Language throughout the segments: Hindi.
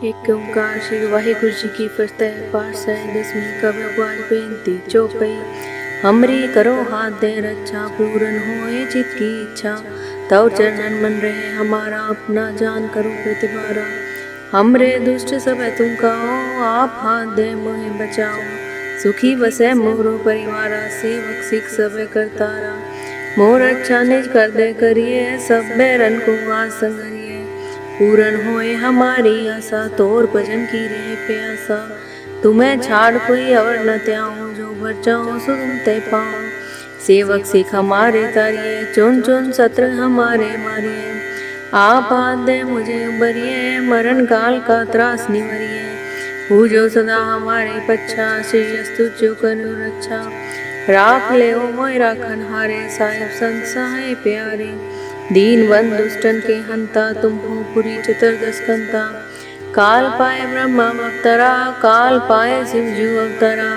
एक ओंकार श्री वाहिगुरु जी की फतह। पातशाही दसवीं का व्यवहार बेनती चौपाई। हमरी करो हाथ दे रक्षा, पूरन होए चित की इच्छा। तव चरणन मन रहे हमारा, अपना जान करो प्रतिबारा। हमरे दुष्ट सब तुम कहो, आप हाथ दे मोहे बचाओ। सुखी बसे मोरो परिवारा, सेवक सिख सब करतारा। मोर अच्छा निज कर दे करिए, सब बैरन को आसंगरिए। पूरन होए हमारी आशा, तोर भजन की रहे प्यासा। तुम्हें छाड़ कोई और न त्याऊं, जो बचाओ सो तुम ते पाओ। सेवक सिख हमारे तारिये, चुन चुन सत्र हमारे मारिए। आप हाथ दे मुझे उबरिए, मरण काल का त्रास निवरिए। पूजो सदा हमारे पच्छा, श्रेयस्तु जो करो रक्षा। राख ले ओ मोय राखन हारे, साहिब संत सहाय प्यारे। दीन बंद दुष्टन के हंता, तुम हो पुरी चतुर्दश कंता। काल पाए ब्रह्मा अवतरा, काल पाए शिव जू अवतरा।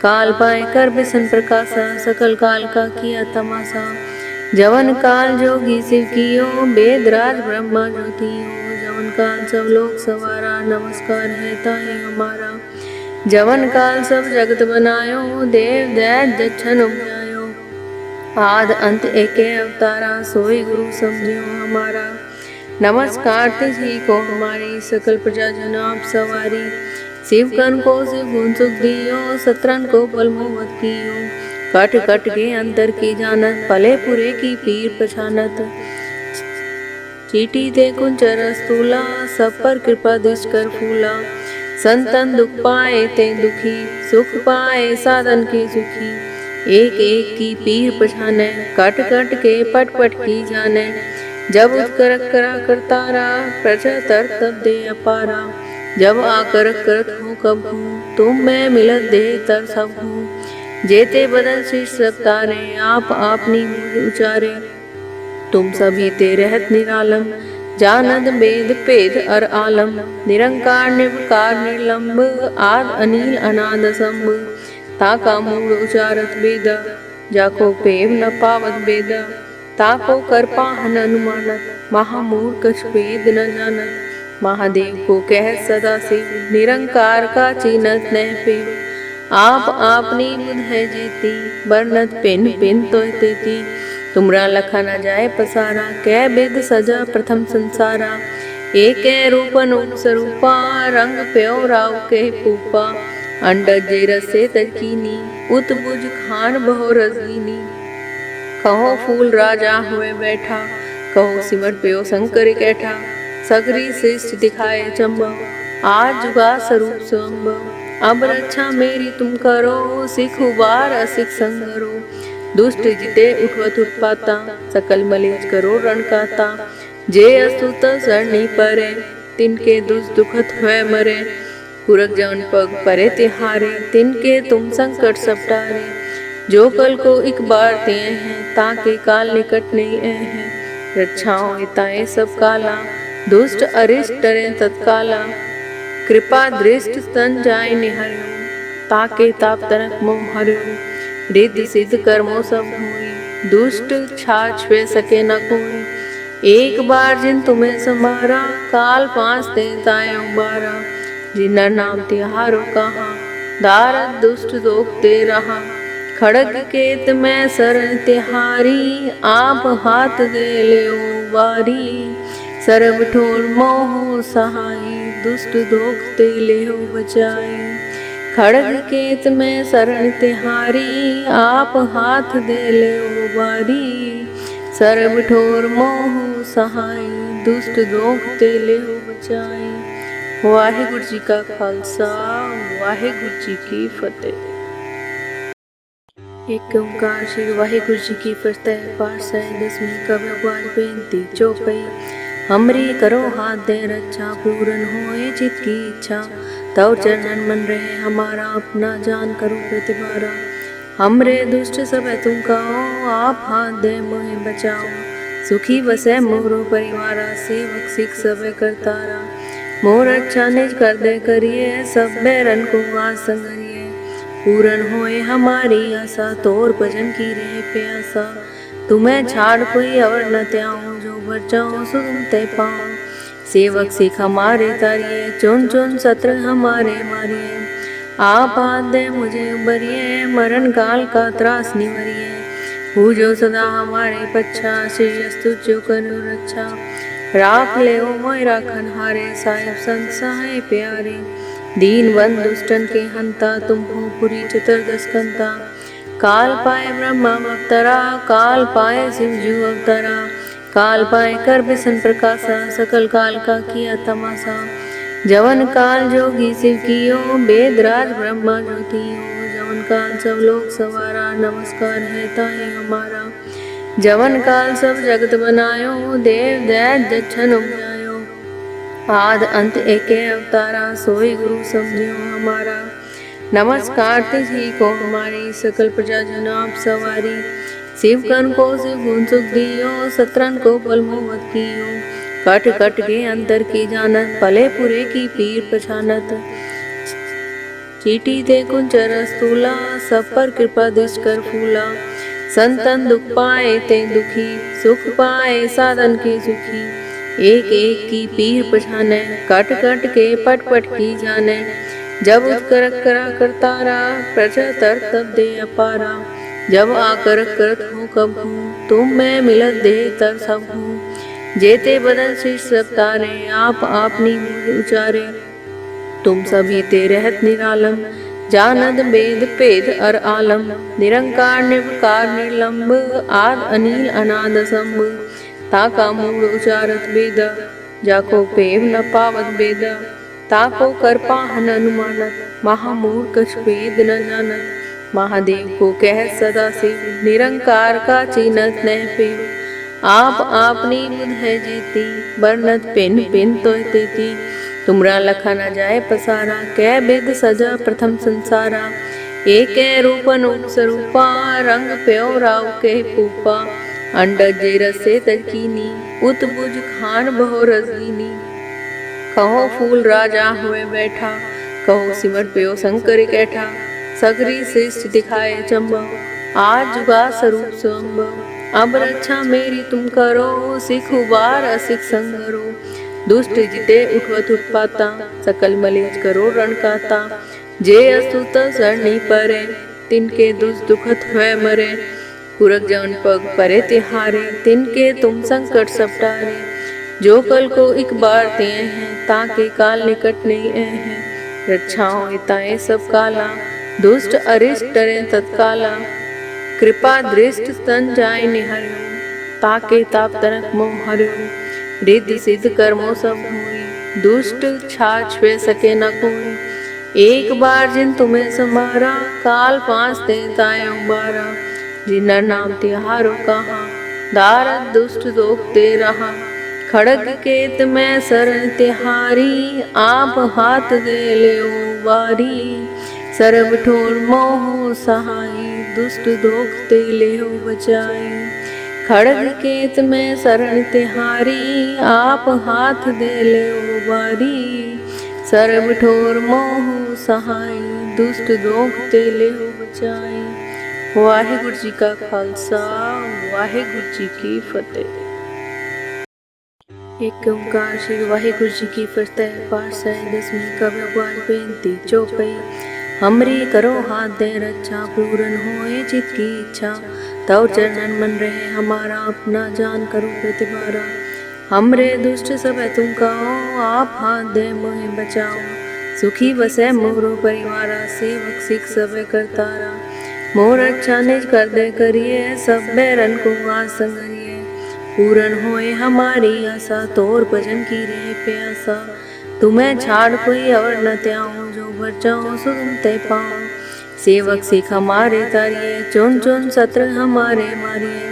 काल पाए कर बिसन प्रकाशा, सकल काल का किया तमाशा। जवन काल जोगी शिव कियो, वेदराज ब्रह्मा ज्योतियो। जवन काल सब लोग सवारा, नमस्कार है ताहे हमारा। जवन काल सब जगत बनायो, देव दैत दक्षन उपजायो। आद अंत एके अवतारा, सोई गुरु समझियो हमारा। नमस्कार तिझी को हमारी, सकल प्रजा जन आप सवारी। शिव कन को शिव गुण सुख दियो, सत्रन को पल मोहत कियो। कट कट के अंतर की जानत, पले पुरे की पीर पछानत। चीटी ते कुंचर स्तूला, सब पर कृपा दृष्ट कर फूला। संतन दुख पाए ते दुखी, सुख पाए साधन के सुखी। एक एक की पीर पछाने, कट कट के पट पट की जाने। जब उत्कर करा करतारा, प्रजा तर तब दे अपारा। जब आकर करत हूँ कब हूँ, तुम मैं मिलत दे तर सब हूँ। जेते बदल शीश सब तारे, आप आपनी उचारे। तुम सभी ते रहत निरालम, जानद वेद पेद अर आलम। निरंकार निर्विकार निर्लंब, आद अनिल अनाद संभ। ताका मूड उचारत वेदा, जाको पेव न पावत वेदा। ताको कर पाहन अनुमानत, महामूढ़ कछ वेद न जानत। महादेव को कह सदा शिव, निरंकार का चीनत नह पेव। आप आपनी बुध है जेती, बरनत पिन पिन तो तेती। तुमरा लखा न जाए पसारा, कै बेद सजा प्रथम संसारा। एक रूप अनूप स्वरूपा, रंग प्यो राव के पूपा। अंडज जे रसे तकीनी, उत बुझ खान बहु रजनी। कहो फूल राजा हुए बैठा, कहो सिमर प्यो शंकर कैठा। सगरी श्रेष्ठ दिखाए चंबा, आज जुगा स्वरूप स्वंभ। अब रक्षा मेरी तुम करो, सिख उबार असिख संगरो। दुष्ट जिते उठवत उत्पाता, सकल मलेज करो रणकाता। जे अस्तुत सरनी परे, तिनके दुष्ट दुखत हुए मरे। पुरख जवन पग परे तिहारे, तिनके तुम संकट सब टारे। जो कल को एक बार ते हैं, ताके काल निकट नहीं हैं। रक्षाओं हिताएं सब काला, दुष्ट अरिष्ट डरे तत्काला। कृपा दृष्ट तन जाय निहर्यो, ताके ताप तनक मोह हर्यो। रिद्धि सिद्ध कर्मों सब हुई, दुष्ट छाछ वे सके न कोई। एक बार जिन तुम्हें समारा, काल पांच ते ताय उबारा। जिनर नाम तिहारो कहा, दारद दुष्ट दोखते रहा। खड़ग केत में शरण तिहारी, आप हाथ दे ले बारी। सरब ठोर मोह सहाई, दुष्ट दोखते ले बचाई। खड़ग केत में शरण तिहारी, आप हाथ दे ले बारी। सरब ठोर मोह सहाई, दुष्ट दोखते ले बचाई। वाहिगुरु जी का खालसा, वाहिगुरु जी की फतेह। एक ओंकार श्री वाहिगुरु जी की फतह। पातशाही दसवीं का व्यवहार बेनती चौपाई। हमरी करो हाथ दे रक्षा, पूरन होए चित की इच्छा। तव चरणन मन रहे हमारा, अपना जान करो प्रतिबारा। हमरे दुष्ट सब तुम कहो, आप हाथ दे मोहे बचाओ। सुखी बसे मोरो परिवारा, सेवक सिख सब करतारा। मोर अच्छा निज कर दे करिए, सब बैरन को आसंगरिए। पूरन होए हमारी आशा, तोर भजन की रहे प्यासा। तुम्हें छाड़ कोई और न त्याऊं, जो बचाओ सो तुम ते पाओ। सेवक सिख हमारे तारिये, चुन चुन शत्रु हमारे मारिए। आप हाथ दे मुझे उबरिए, मरण काल का त्रास निवरिए। पूजो सदा हमारे पच्छा, श्रेयस्तु जो करो रक्षा। राख ले ओ मोय राखन हारे, साहिब संत सहाय प्यारे। दीन बंधु दुष्टन के हंता, तुम हो पुरी चतुर्दश कंता। काल पाए ब्रह्मा अवतरा, काल पाए शिवजू अवतरा। काल पाए कर बिसन प्रकाशा, सकल काल का किया तमाशा। जवन काल जोगी शिव कियो, वेदराज ब्रह्मा ज्योतियो। जवन काल सब लोग सवारा, नमस्कार है ताहि हमारा। जवन काल सब जगत बनायो, देव दैत्य जच्छन उपजायो। आद अंत एके अवतारा, सोई गुरु समझियो हमारा। नमस्कार तिथि को हमारी, सकल प्रजा जन आप सवारी। शिव कन को शिव गुण सुख दियो, सत्रन को पल मोहत कियो। कट कट के अंतर की जानत, पले पुरे की पीर पछानत। चीटी ते कुंचर स्तूला, सब पर कृपा दृष्ट कर फूला। संतन दुख पाए ते दुखी, सुख पाए साधन के सुखी। एक एक की पीर पछाने, कट कट के पट पट की जाने। जब उत्कर करा करतारा, प्रजा तर तब दे अपारा। जब आकर करत हूँ कब हूँ, तुम मैं मिलत दे तर सब हूँ। जेते बदन शीश सब तारे, आप आपनी मूल उचारे। तुम सभी ते रहत निरालम, जानद वेद पेद अर आलम। निरंकार निर्विकार निर्लंब, आद अनिल अनाद संभ। ताका मूल उचारत वेद, जाको पेव न पावत वेद। ताको कर पाहन अनुमानत, महामूर्ख वेद न जानत। महादेव को कह सदा शिव, निरंकार का चीनत नह पेव। आप आपनी बुध है जेती, बरनत पिन पिन तो तेती। तुमरा लखा न जाए पसारा, कै बिद सजा प्रथम संसारा। एक रूप अनूप स्वरूपा, रंग प्यो राव के पूपा। अंडज जे रसे तकीनी, उत बुझ खान बहु रजनी। कहो फूल राजा हुए बैठा, कहो सिमर प्यो शंकर कैठा। सगरी श्रेष्ठ दिखाए चंबा, आज जुगा स्वरूप स्वयंभव। अब रक्षा मेरी तुम करो, सिख उबार असिख संगरो। दुष्ट जिते उठवत उत्पाता, सकल मलेज करो रण काता। जे अस्तुत सरनी परे, तिनके दुष्ट दुखत हुए मरे। पुरख जवन पग परे तिहारे, तिनके तुम संकट सब टारे। जो कल को एक बार ते हैं, ताके काल निकट नहीं हैं। रक्षाओं हिताएं सब काला, दुष्ट अरिष्ट डरे तत्काला। कृपा दृष्ट तन जाय निहर्यो, ताके ताप तनक मोह हर्यो। रिद्धि सिद्ध कर्मों सब हुई, दुष्ट छाछ वे सके न कोई। एक बार जिन तुम्हें संभारा, काल पांच ते ताय उबारा। जिनर नाम तिहारो कहा, दारद दुष्ट दोखते रहा। खड़ग केत में शरण तिहारी, आप हाथ दे ले बारी। सरब ठोर मोह सहाई, दुष्ट दोखते ले बचाई। खड़ग केत में शरण तिहारी, आप हाथ दे ले बारी। सरब ठोर मोह सहाई, दुष्ट दोखते ले बचाई। वाहिगुरु जी का खालसा, वाहिगुरु जी की फतेह। एक ओंकार श्री वाहिगुरु जी की फतेह। पातशाही दसवीं कव्य ग्वाल बेनती चौपई। हमरी करो हाथ दे रक्षा, पूरन होए चित की इच्छा। तव चरणन मन रहे हमारा, अपना जान करो प्रतिबारा। हमरे दुष्ट सब तुम कहो, आप हाथ दे मोहे बचाओ। सुखी बसे मोरो परिवारा, सेवक सिख सब करतारा। मोर अच्छा निज कर दे करिए, सब बैरन को आज संगरिए। पूरन होए हमारी आशा, तोर भजन की रे प्यासा। तुम्हें छाड़ कोई और न त्याओ, जो बचाओ सो तुम ते पाओ। सेवक सिख हमारे तारिये, चुन चुन शत्रु हमारे मारिए।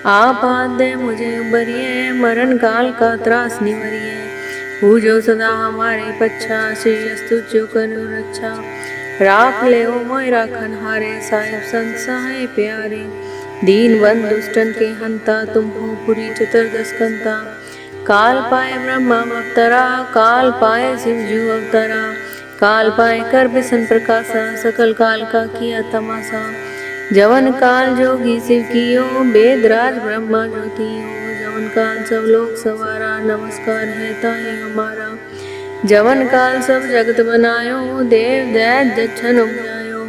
आप हाथ दे मुझे उबरिए, मरण काल का त्रास निवरिए। पूजो सदा हमारे पच्छा, श्रेयस्तु जो करो रक्षा। राख ले ओ मोय राखन हारे, साहिब संत सहाय प्यारे। दीन बंधु दुष्टन के हंता, तुम हो पुरी चतुर्दश कंता। काल पाए ब्रह्मा अवतरा, काल पाए शिवजू अवतरा। काल पाए कर बिसन प्रकाशा, सकल काल का किया तमाशा। जवन काल जोगी शिव कियो, वेदराज ब्रह्मा ज्योतियो। जवन काल सब लोग सवारा नमस्कार है ताहे हमारा। जवन काल सब जगत बनायो देव दैत दक्षन उपजायो।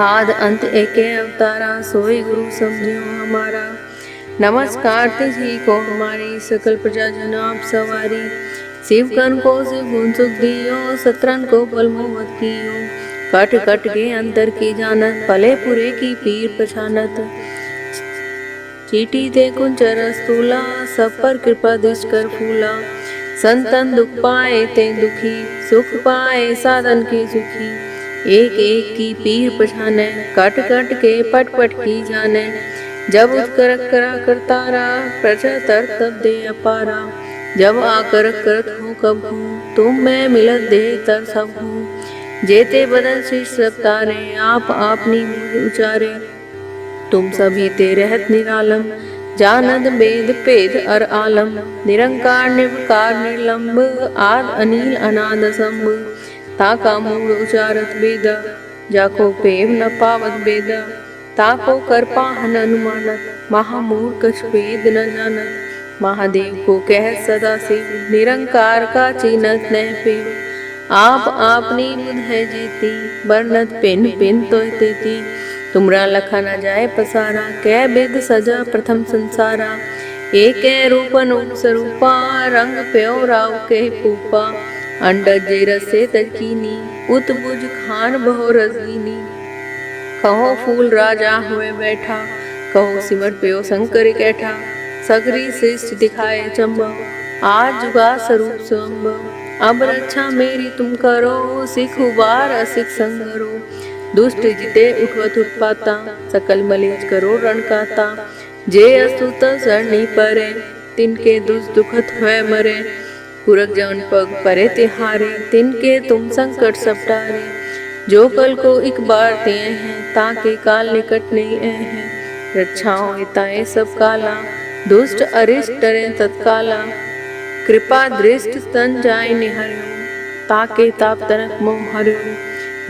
आद अंत एके अवतारा सोई गुरु समझियो हमारा। नमस्कार तिथि को हमारी सकल प्रजा जन आप सवारी। शिव कन को शिव गुण सुख दियो सत्रन को पल मोहत कियो। कट कट के अंतर की जानत पले पुरे की पीर पछानत। चीटी ते कुंचर स्थूला सब पर कृपा दृष्ट कर फूला। संतन दुख पाए ते दुखी सुख पाए साधन के सुखी। एक एक की पीर पछाने कट कट के पट पट की जाने। जब उत्कर करा करतारा प्रजा तर तब दे अपारा। जब आकर करत हूँ कब हूँ तुम मैं मिलत दे तर सब हूँ। जेते बदन शीश सब तारे आप आपनी उचारे। तुम सभी ते रहत निरालम जानद वेद पेद अर आलम। निरंकार निर्विकार निर्लंब आद अनिल अनाद संभ। ताका मूल उचारत वेदा जाको पेव न पावत वेदा। ताको कर पाहन अनुमानत महामूढ़ कछ वेद न जानत। महादेव को कह सदा से निरंकार का चीनत न पेव। आप आपनी बुध है जेती बरनत पिन पिन तो तेती। तुमरा लखा न जाए पसारा कै बेद सजा प्रथम संसारा। एक रूपन स्वरूपा रंग प्यो राव के पूपा। अंडज जे रसे तकीनी उत बुझ खान बहु रसगीनी। कहो फूल राजा हुए बैठा कहो सिमट प्यो शंकर कैठा। सगरी श्रेष्ठ दिखाए चंबा आज जुगा स्वरूप स्वयंभव। अब रक्षा मेरी तुम करो सिख उबार असिख संगरो। दुष्ट जिते उठवत उत्पाता सकल मलेज करो रणकाता। जे अस्तुत सरणी परे तिनके दुष्ट दुखत हुए मरे। पुरख जवन पग परे तिहारे तिनके तुम संकट सब टारे। जो कल को एक बार ते हैं ताके काल निकट नहीं हैं। रक्षाओं हिताए सब काला दुष्ट अरिष्ट डरे तत्काला। कृपा दृष्ट तन जाय निहर्यो ताके ताप तनक मोह हर्यो।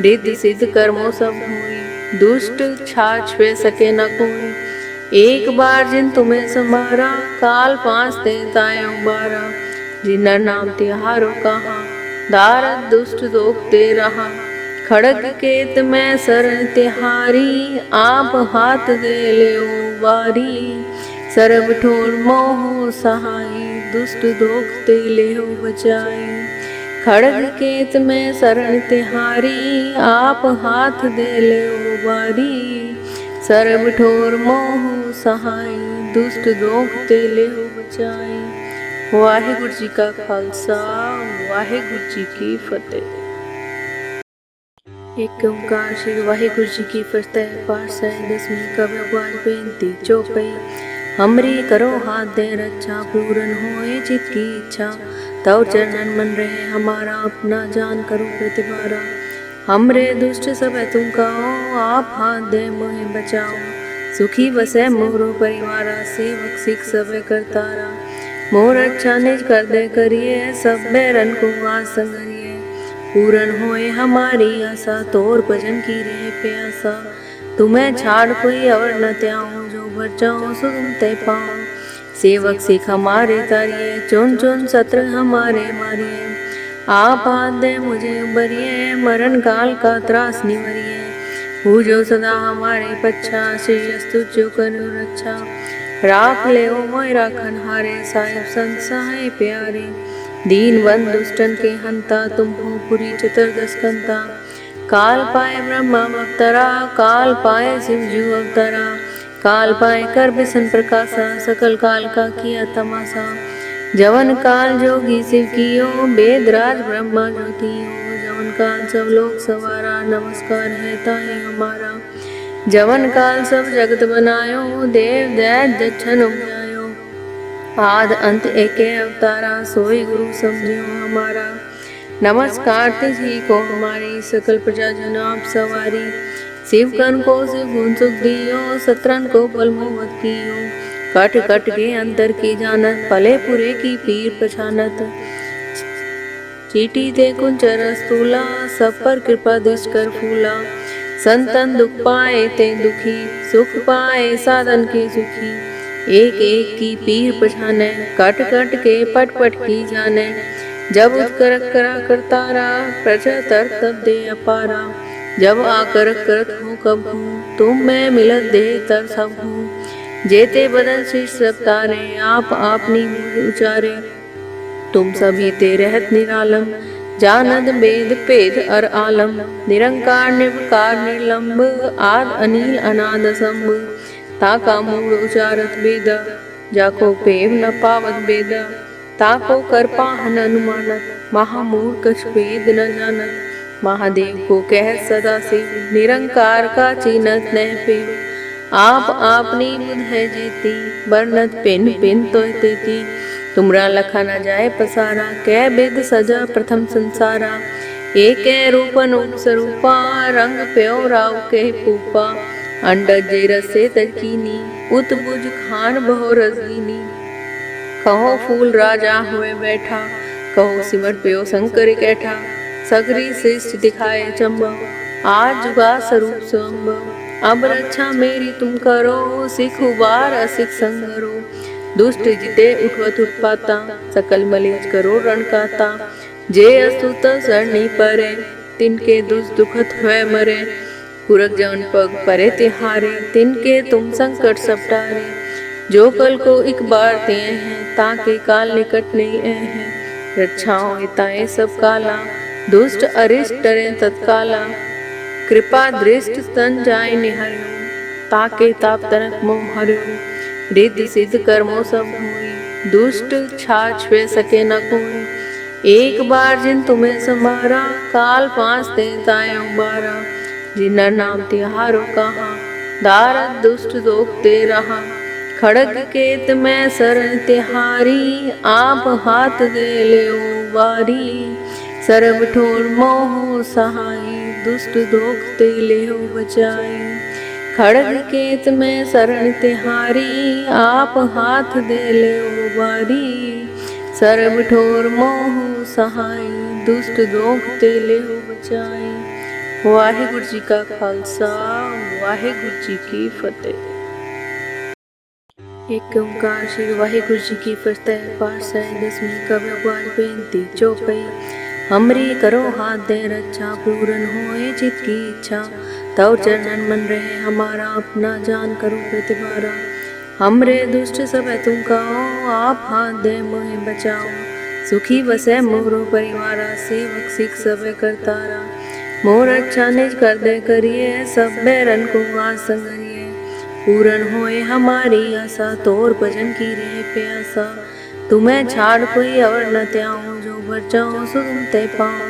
रिद्धि सिद्ध कर्मों सब हुई दुष्ट छाछ वे सके न कोई। एक बार जिन तुम्हें संभारा काल पांच ते तायो बारा। जिन नाम तिहारो कहा दारद दुष्ट दोखते रहा। खड़ग केत में शरण तिहारी आप हाथ दे ले बारी। सरब ठोर मोह सहाय दुष्ट दोखते ले बचाई। खड़ग केत में शरण तिहारी आप हाथ दे ले बारी। सरब ठोर मोह सहाय दुष्ट दोखते ले बचाई। वाहिगुरु जी का खालसा वाहिगुरु जी की फतेह। एक ओंकार श्री वाहिगुरु जी की फतेह। पातशाही दसवीं कवि बाज बेनती चौपई। हमरी करो हाथ दे रक्षा पूरन होए चित की इच्छा। तव चरणन मन रहे हमारा अपना जान करो प्रतिबारा। हमरे दुष्ट सब तुम कहो आप हाथ दे मोहे बचाओ। सुखी बसे मोरो परिवारा सेवक सिख सब करतारा। मोर अच्छा निज कर दे करिए सब बैरन को आज संगरिए। पूरन होए हमारी आशा तोर भजन की रे प्यासा। तुम्हें छाड़ कोई और न त्याऊं जो बचाओ सो तुम ते पाओ। सेवक सिख हमारे तारिये चुन चुन सत्र हमारे मारिए। आप हाथ दे मुझे उबरिए मरण काल का त्रास निवरिए। पूजो सदा हमारे पच्छा श्री अस्तु जो करो रक्षा। राख ले मोय राखन हारे साहिब संत सहाय प्यारे। दीन बंद दुष्टन के हंता तुम हो पुरी चतुर्दश कंता। काल पाए ब्रह्मा अवतरा काल पाए शिवजू अवतरा। काल पाए कर बिसन प्रकाशा सकल काल का किया तमाशा। जवन काल जोगी शिव कियो वेदराज ब्रह्मा ज्योतियो। जवन काल सब लोग सवारा नमस्कार है ताहे हमारा। जवन काल सब जगत बनायो देव दैत दक्षन उपजायो। आद अंत एके अवतारा सोई गुरु समझियो हमारा। नमस्कार तिथि को हमारी सकल प्रजा जन आप सवारी। शिव कन को शिव गुण सुख दियो सत्रन को पल मोहत कियो। कट कट के अंतर की जानत पले पुरे की पीर पछानत। चीटी ते कुंचर स्थूला सब पर कृपा दृष्ट कर फूला। संतन दुख पाए ते दुखी सुख पाए साधन के सुखी। एक एक की पीर पछाने, कट कट के पट पट की जाने। जब उत्कर करा करतारा, प्रजा तर तब दे अपारा। जब आकर करत हूँ कब हूँ, तुम मैं मिलत दे तर सब हूँ। जेते बदन शीश सब तारे, आप आपनी मूढ़ उचारे। तुम सभी ते रहत निरालम, जानद वेद पेद अर आलम। निरंकार निर्विकार निर्लंब, आद अनिल अनाद असंभ। ताका मूढ़ उचारत वेद, जाको पेव न पावत वेद। ताको कर पाहन अनुमानत, महामूढ़ कछ वेद न जानत। महादेव को कह सदा से, निरंकार का चीनत न पेव। आप आपनी बुध है जेती, बरनत पिन पिन तो तेती। तुमरा लखा न जाए पसारा, कै बेद सजा प्रथम संसारा। एक रूप अनूप स्वरूपा, रंग प्यो राव के पूपा। अंडज जे रसे तकीनी, उत बुझ खान बहु रसदीनी। कहो फूल राजा हुए बैठा, कहो सिमर प्यो शंकर कैठा। सगरी श्रेष्ठ दिखाए चंबा, आज जुगा स्वरूप स्वयंभ। अब रक्षा मेरी तुम करो, सिख उबार असिख संगरो। दुष्ट जिते उठवत उत्पाता, सकल मलेज करो रणकाता। जे अस्तुत सरणी परे, तिनके दुखत हुए मरे। पुरख जवन पग परे तिहारे, तिनके तुम संकट सब टारे। जो कल को एक बार ते हैं, ताके काल निकट नहीं हैं। रक्षाओं हिताएं सब काला, दुष्ट अरिष्ट डरे तत्काला। कृपा दृष्ट तन जाय निहर्यो, ताके ताप तनक मोह हर्यो। रिद्धि सिद्ध कर्मों सब हुई, दुष्ट छाछ वे सके न कोई। एक बार जिन तुम्हें संभारा, काल पांच ते तायो बारा। जिनर नाम तिहारो कहा, दारद दुष्ट दोखते रहा। खड़ग केत में शरण तिहारी, आप हाथ दे ले बारी। सरब ठोर मोह सहाई, दुष्ट दोखते ले बचाई। खड़ग केत में शरण तिहारी, आप हाथ दे ले बारी। सरब ठोर मोह सहाई, दुष्ट दोखते ले बचाई। वाहिगुरु जी का खालसा, वाहिगुरु जी की फतेह। एक ओंकार श्री वाहिगुरु जी की फतेह। पातशाही दसवीं कवि अगवाज बेनती चौपई। हमरी करो हाथ दे रक्षा, पूरन होए चित की इच्छा। तव चरणन मन रहे हमारा, अपना जान करो प्रतिबारा। हमरे दुष्ट सब तुम कहो, आप हाथ दे मोहे बचाओ। सुखी बसे मोरो परिवारा, सेवक सिख सब करतारा। मोर अच्छा निज कर दे करिए, सब बैरन को आसंगरिए। पूरन होए हमारी आशा, तोर भजन की रहे प्यासा। तुम्हें छाड़ कोई और न त्याओ, जो बचाओ सो तुम ते पाओ।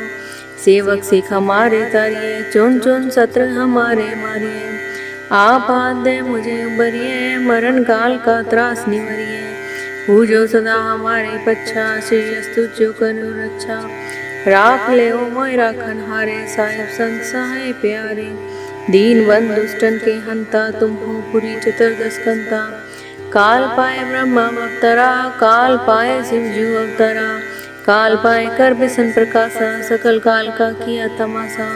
सेवक सिख हमारे तारिये, चुन चुन सत्र हमारे मारिए। आप हाथ दे मुझे उबरिए, मरण काल का त्रास निवरिए। पूजो सदा हमारे पच्छा, श्री अस्तु जो कनु रक्षा। राख ले ओ मोय राखन हारे, साहिब संत सहाय प्यारे। दीन बंद दुष्टन के हंता, तुम हो पुरी चतुर्दश कंता। काल पाए ब्रह्मा अवतरा, काल पाए शिवजू अवतरा। काल पाए कर बिसन प्रकाशा, सकल काल का किया तमाशा।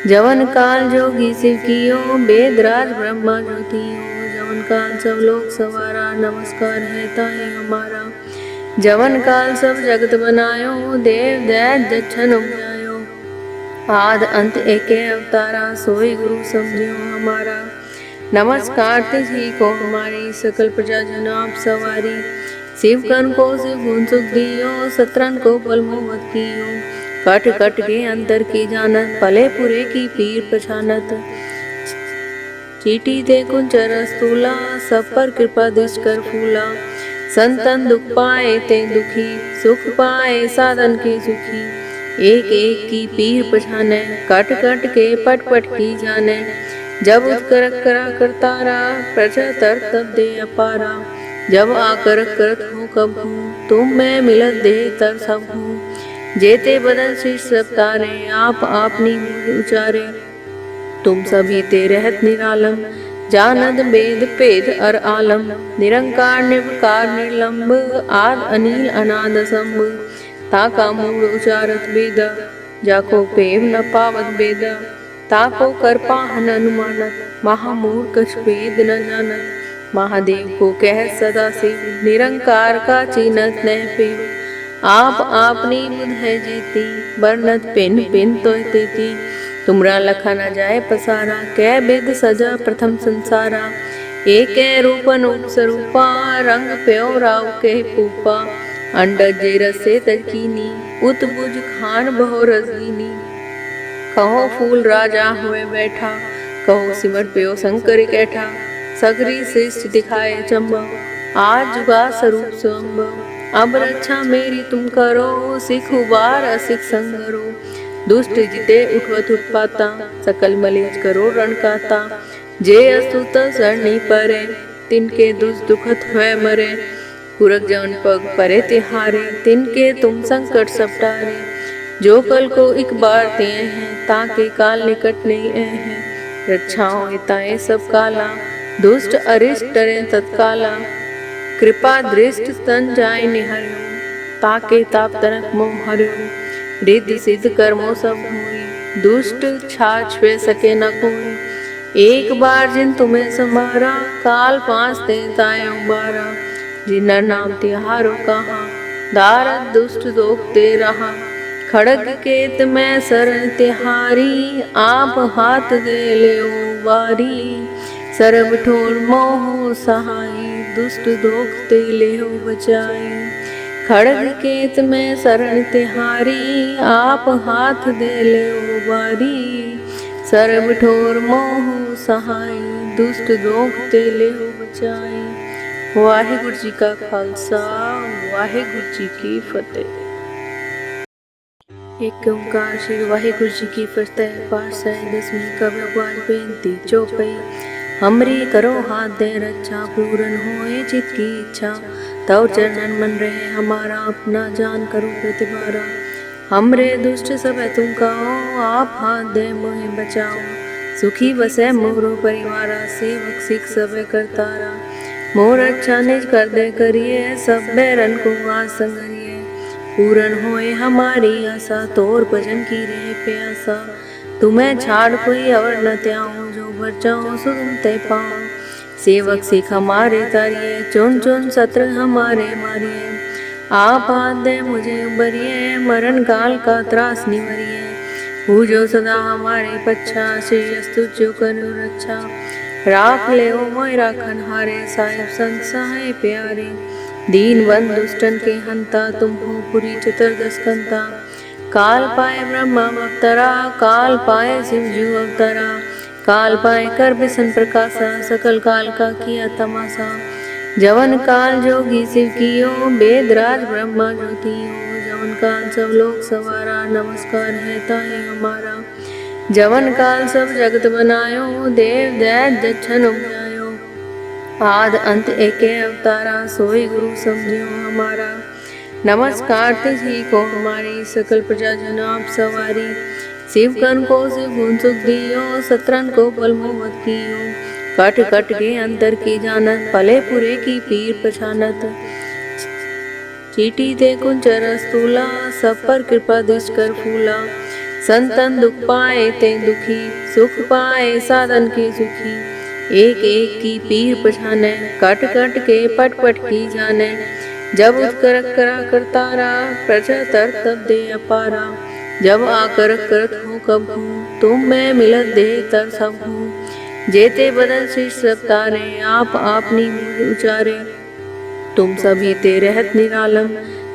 जवन काल जोगी शिव कियो, वेद राज ब्रह्मा ज्योतियो। जवन काल सब लोग सवारा, नमस्कार है ताहि हमारा। जवन काल सब जगत बनायो, देव दैत जच्छन उपजायो। आद अंत एके अवतारा, सोई गुरु समझियो हमारा। नमस्कार तिझी को हमारी, सकल प्रजा जन आप सवारी। शिव कन को शिव गुण सुख दियो, सत्रन को पल मोहत कियो। कट कट के अंतर की जानत, पले पुरे की पीर पछानत। चीटी ते कुंचर स्तूला, सब पर कृपा दृष्ट कर फूला। संतन दुख पाए ते दुखी, सुख पाए साधन के सुखी। एक एक की पीर पछाने, कट कट के पट पट की जाने। जब उत्कर करा करतारा, प्रजा तर तब दे अपारा। जब आकर करत हूँ कब हूँ, तुम मैं मिलत दे तर सब हूँ। जेते बदन शीश सब तारे, आप आपनी मूढ़ उचारे। तुम सभी ते रहत निरालम, जानद वेद पेद अर आलम। निरंकार निर्विकार निर्लंब, आद अनिल अनाद असंभ। ताका मूढ़ उचारत वेद, जाको पेव न पावत वेद। ताको कर पाहन अनुमानत, महामूढ़ कछ वेद न जानत। महादेव को कह सदा शिव निरंकार का चिन्हत न पिव। आप आपनी बुध है जेती बरनत पिन पिन तो तेती। तुमरा लखा न जाए पसारा कै बेद सजा प्रथम संसारा। एक रूप अनूप स्वरूपा रंग प्यो राव के पूपा। अंडज जे रसे तकीनी उत बुज खान बहु रजनी। कहो फूल राजा हुए बैठा कहो सिमट प्यो शंकर कैठा। सगरी सृष्टि दिखाए चंबव आज जुगा स्वरूप स्वंबव। अब रक्षा मेरी तुम करो सिख उबार असिख संगरो। दुष्ट जिते उठवत उत्पाता सकल मलेज करो रणकाता। जे अस्तुत सरणी परे तिनके दुखत हुए मरे। पुरख जवन पग परे तिहारे तिनके तुम संकट सपटारे। जो कल को एक बार ते हैं ताके काल निकट नहीं हैं। रक्षाओं हिताएं सब काला दुष्ट अरिष्ट डरे तत्काला। कृपा दृष्ट तन जाय निहर्यो ताके ताप तनक मोह हर्यो। रिद्धि सिद्ध कर्मों सब हुई दुष्ट छाछ वे सके न कोई। एक बार जिन तुम्हें समारा काल पांच ते ताय उबारा। जिनर नाम तिहारो कहा दारद दुष्ट दोखते रहा। खड़ग केत में शरण तिहारी आप हाथ दे ले बारी। सरब ठोर मोह सहाई दुष्ट दोखते ले बचाई। खड़ग केत में शरण तिहारी आप हाथ दे ले बारी। सरब ठोर मोह सहाई दुष्ट दोखते ले बचाई। वाहिगुरु जी का खालसा वाहिगुरु जी की फतेह। एक ओंकार श्री वाहिगुरु जी की फतेह। पातशाही दसवीं कव्य बेनती चौपाई। हमरी करो हाथ दे रक्षा पूरन होए चित की इच्छा। तव चरणन मन रहे हमारा अपना जान करो प्रतिबारा। हमरे दुष्ट सब तुम कहो आप हाथ दे मोहे बचाओ। सुखी बसे मोरो परिवारा सेवक सिख सब करतारा। मोर अच्छा निज कर दे करिए सब बैरन को आसंगरिए। पूरन होए हमारी आशा तोर भजन की रहे प्यासा। तुम्हें छाड़ कोई और न त्याओ जो बचाओ सुन ते पाओ। सेवक सिख हमारे तारिये चुन चुन सत्र हमारे मारिए। आप हाथ दे मुझे उबरिए मरण काल का त्रास निवरिए। पूजो सदा हमारे पच्छा श्री अस्तु जो करो रक्षा। राख ले ओ मोय राखन हारे साहिब संत सहाय प्यारे। दीन बंद दुष्टन के हंता तुम हो पुरी चतुर्दश कंता। काल पाए ब्रह्मा अवतरा काल पाए शिवजू अवतरा। काल पाए कर बिसन प्रकाशा सकल काल का किया तमाशा। जवन काल जोगी शिव कियो वेदराज ब्रह्मा ज्योतियो। जवन काल सब लोग सवारा नमस्कार है ताहे हमारा। जवन काल सब जगत बनायो देव दैत दक्षन उपजायो। आद अंत एके अवतारा सोई गुरु समझियो हमारा। नमस्कार तुझी को हमारी सकल प्रजा जन आप सवारी। शिव कन को शिव गुण सुख दियो सत्रन को बल मोहत कियो। कट कट के अंतर की जानत पले पुरे की पीर पछानत। चीटी ते कुंचर स्तूला सब पर कृपा दृष्ट कर फूला। संतन दुख पाए ते दुखी सुख पाए साधन के सुखी। एक एक की पीर पछाने कट कट के पट पट की जाने। जब उत्कर करा करतारा प्रजा तर तब दे अपारा। जब आकर करत हो कब हूँ तुम मैं मिलत दे तर सब हूँ। जेते बदल शीश सब तारे आप आपनी उचारे। तुम सभी ते रहत निरालम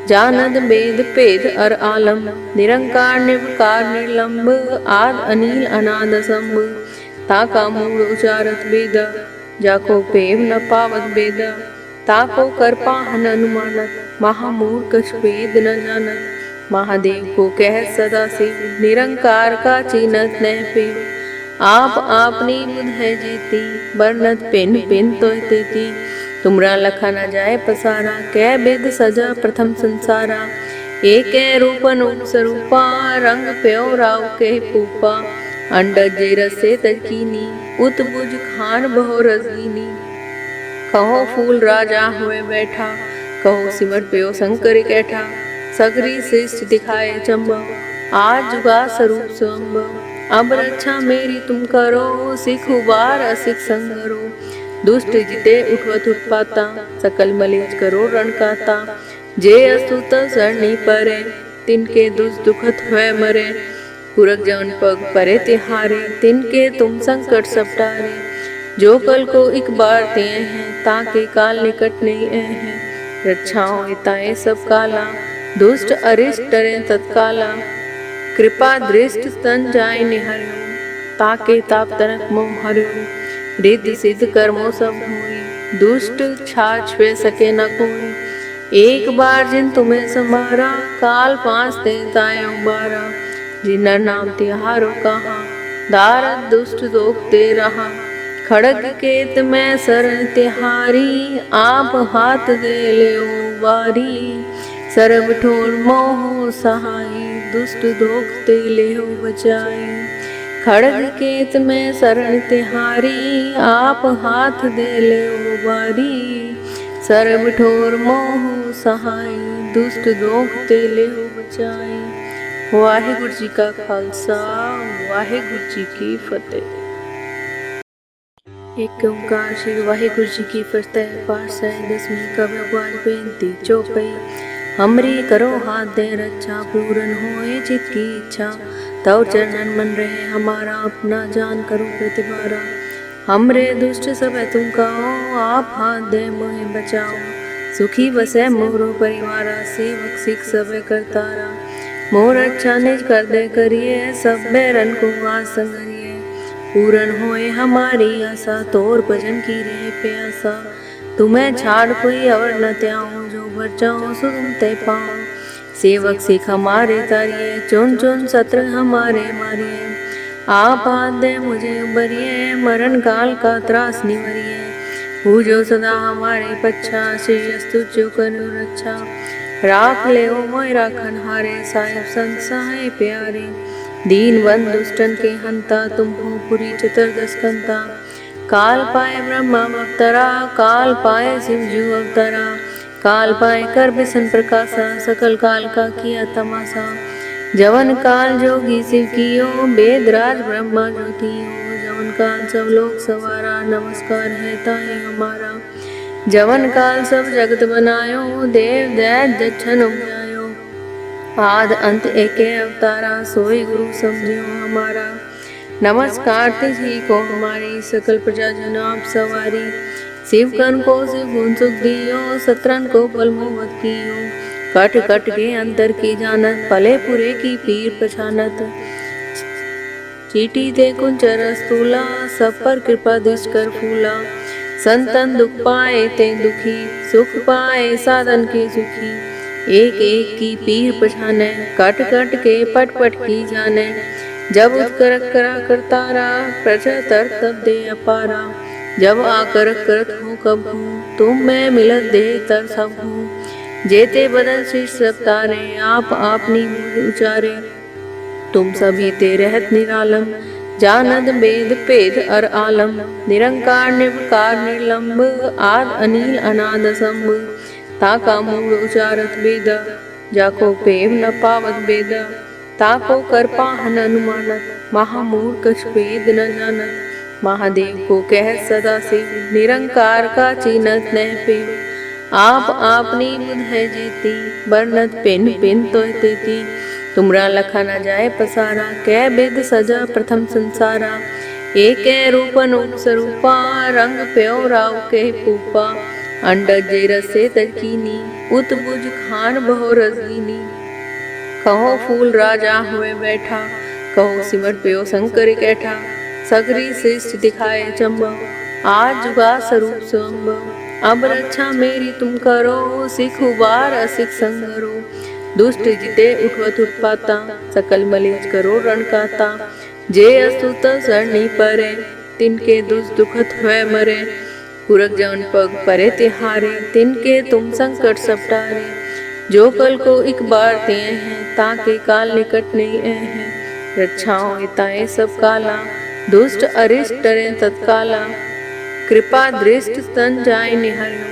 जानद वेद पेद अर आलम। निरंकार निर्विकार निर्लंब आद अनिल अनाद संभ। ताका मूल उचारत वेदा जाको पेव न पावत वेदा। ताको कर पाहन अनुमानत महामूढ़ कछ वेद न जानत। महादेव को कह सदा शिव निरंकार का चिन्हत न पिव। आप आपनी बुध है जेती बरनत पिन पिन तो तेती। तुमरा लखा न जाए पसारा कै बेद सजा प्रथम संसारा। एक रूप अनूप स्वरूपा रंग प्यो राव के पूपा। अंडज जे रसे तकीनी उत बुज खान बहु रजनी। कहो फूल राजा हुए बैठा कहो सिमट प्यो शंकर कैठा। सगरी सृष्टि दिखाए चंबव आज जुगा स्वरूप स्वंबव। अब रक्षा मेरी तुम करो सिख उबार असिख संगरो। दुष्ट जिते उठवत उत्पाता, सकल मलेच करो रण काता। जे अस्तुत सरणी परे, तिनके दुखत हुए मरे। पुरख जवन पग परे तिहारे, तिनके तुम संकट सब टारे। जो कल को एक बार ते हैं, ताके काल निकट नहीं हैं। रक्षाओं ताए सब काला, दुष्ट अरिष्ट डरे तत्काला। कृपा दृष्ट तन जाय निहर्यो, ताके ताप तनक मोह हर्यो। रिद्धि सिद्ध कर्मों सब हुई, दुष्ट छाछ वे सके न कोई। एक बार जिन तुम्हें समारा, काल पांच ते ताय उबारा। जिन नाम तिहारो कहा, दारद दुष्ट दोखते रहा। खड़ग केत में शरण तिहारी, आप हाथ दे ले बारी। सरब ठोर मोह सहाई, दुष्ट दोखते ले बचाई। खड़ग केत में शरण तिहारी, आप हाथ दे ले बारी। सरब ठोर मोह सहाई, दुष्ट दोखते ले बचाई। वाहिगुरु जी का खालसा, वाहिगुरु जी की फतेह। एक ओंकार श्री वाहिगुरु जी की फतेह। पातशाही दसवीं कव्य बाज बेनती चौपई। हमरी करो हाथ दे रक्षा, पूरन होए चित की इच्छा। तव चरणन मन रहे हमारा, अपना जान करो प्रतिबारा। हमरे दुष्ट सब तुम कहो, आप हाथ दे मोहे बचाओ। सुखी बसे मोरो परिवारा, सेवक सिख सब करतारा। मोर अच्छा निज कर दे करिए, सब बैरन को आस संगरिए। पूरन होए हमारी आशा, तोर भजन की रहे प्यासा। तुम्हें छाड़ कोई और न त्याओ, जो भर जाओ सो तुम ते पाओ। सेवक सिख हमारे तारिये, चुन चुन सत्र हमारे मारिए। आप हाथ दे मुझे उबरिए, मरण काल का त्रास निवरिए। पूजो सदा हमारे पच्छा, श्रेयस्तु जो करो रक्षा। राख ले ओ मोय राखन हारे, साहिब संत सहाय प्यारे। दीन बंद दुष्टन के हंता, तुम हो पुरी चतुर्दश कंता। काल पाए ब्रह्मा अवतरा, काल पाए शिवजू अवतरा। काल पाए कर बिसन प्रकाशा, सकल काल का किया तमाशा। जवन काल जोगी शिव कियो, वेदराज ब्रह्मा ज्योतियो। जवन काल सब लोग सवारा, नमस्कार है ताहि हमारा। जवन काल सब जगत बनायो, देव दैत जछन उपजायो। आद अंत एके अवतारा, सोई गुरु समझियो हमारा। नमस्कार तिझी को हमारी, सकल प्रजा जन आप सवारी। शिव कन को शिव गुण सुख दियो, सत्रन को पल मोहत कियो। कट कट के अंतर की जानत, पले पुरे की पीर पछानत। चीटी ते कुंचर स्तूला, सब पर कृपा दृष्ट कर फूला। संतन दुख पाए ते दुखी, सुख पाए साधन के सुखी। एक एक की पीर पछाने, कट कट के पट पट की जाने। जब उत्कर करा करतारा, प्रजा तर तब दे अपारा। जब आकर करत हो कब हूँ, तुम मैं मिलत दे तर सब हूँ। जेते बदन शीश सब तारे, आप आपनी उचारे। तुम सभी ते रहत निरालम, जानद वेद पेद अर आलम। निरंकार निर्विकार निर्लंब, आद अनिल अनाद असंभ। ताका मूल उचारत वेदा, जाको पेव न पावत वेदा। ताको कर पाहन अनुमानत, महामूर्ख वेद न जानत। महादेव को कह सदा से, निरंकार का चीनत नह पे। आप आपनी बुध है जेती, बरनत पिन पिन तो तेती। तुमरा लखा न जाए पसारा, कै बेद सजा प्रथम संसारा। एक रूप अनूप स्वरूपा, रंग प्यो राव के पूपा। अंडज जे रसे तकीनी, उत बुझ खान बहु रजनी। कहो फूल राजा हुए बैठा, कहो सिमर प्यो शंकर कैठा। सगरी श्रेष्ठ दिखाए चंबा, आज जुगा स्वरूप स्वयंभव। अब रक्षा मेरी तुम करो, सिख उबार असिख संगरो। दुष्ट जिते उठवत उत्पाता, सकल मलेच करो रण काता। जे अस्तुत सरणी परे, तिनके दुखत हुए मरे। पुरख जवन पग परे तिहारे, तिनके तुम संकट सब टारे। जो कल को एक बार ते हैं, ताके काल निकट नहीं हैं। रक्षाओं ताए सब काला, दुष्ट अरिष्ट डरे तत्काला। कृपा दृष्ट तन जाय निहर्यो,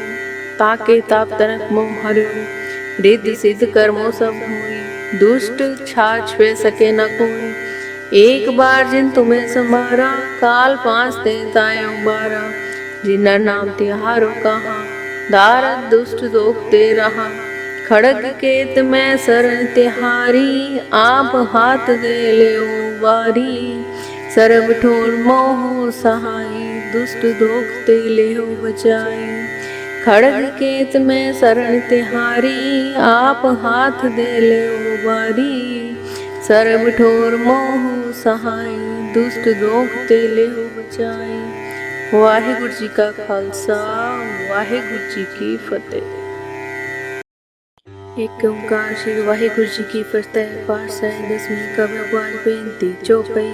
ताके ताप तनक मोह हर्यो। रिद्धि सिद्ध कर्मों सब हुई, दुष्ट छाछ वे सके न कोई। एक बार जिन तुम्हें संभारा, काल पांच ते ताय उबारा। जिन्ना नाम तिहारो कहा, दारद दुष्ट दोखते रहा। खड़ग केत में शरण तिहारी, आप हाथ दे ले वारी। सरब ठोर मोह सहाई, दुष्ट दोखते ले बचाई। खड़ग केत में शरण तिहारी, आप हाथ दे ले वारी। सरब ठोर मोह सहाई, दुष्ट दोखते ले बचाई। वाहिगुरु जी का खालसा, वाहिगुरु जी की फतेह। एक ओंकार श्री वाहिगुरु जी की फतेह। पातशाही दसवीं कव्य बाज बेनती चौपई।